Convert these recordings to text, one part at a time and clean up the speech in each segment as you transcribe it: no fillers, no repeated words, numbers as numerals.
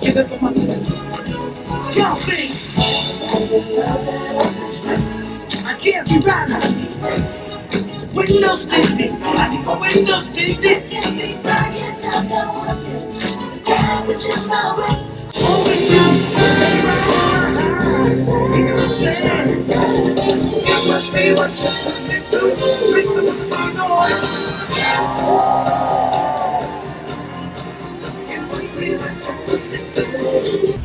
Get it from my y'all sing. I can't be right now. Windows tinted. I need my windows tinted. It must be what you're coming through. Make some of my noise. It must be what you're coming through.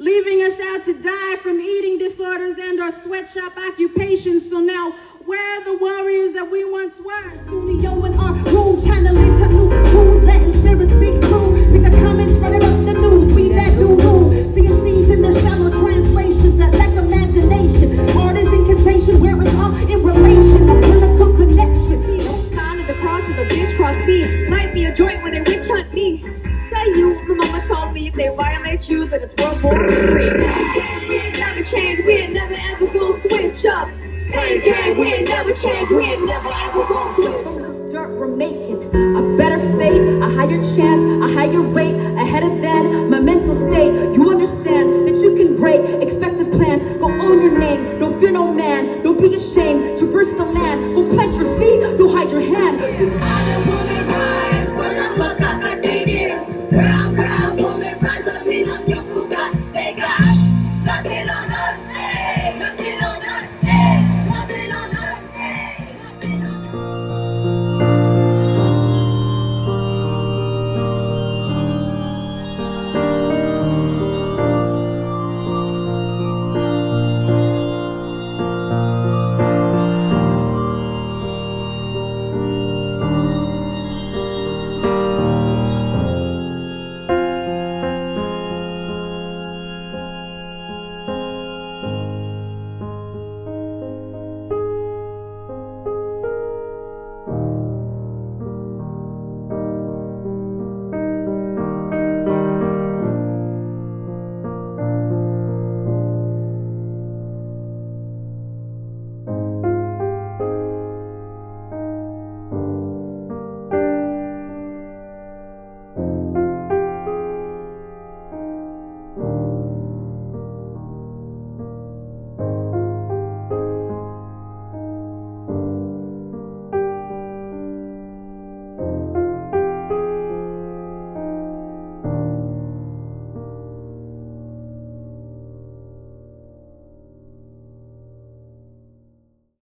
leaving us out to die from eating disorders and or sweatshop occupations. So now, where are the warriors that we once were? Studio in our room, channeling to new tunes, letting spirits speak through. With the comments running up the news, we that do seeing seeds in their shallow translations that lack imagination. Art is incantation, where it's all in relation, a political connection. Sign of the cross of a bitch cross me. Might be a joint when they witch hunt me. Tell you, my mama told me if they violate you, then it's World War III. We ain't never change, we ain't never ever gonna switch up. Same gang, we ain't never change, we ain't never ever gonna switch. From this dirt we're making a better state, a higher chance, a higher rate, ahead of then my mental state. You understand that you can break expected plans. Go own your name, don't fear no man, don't be ashamed. Traverse the land, go play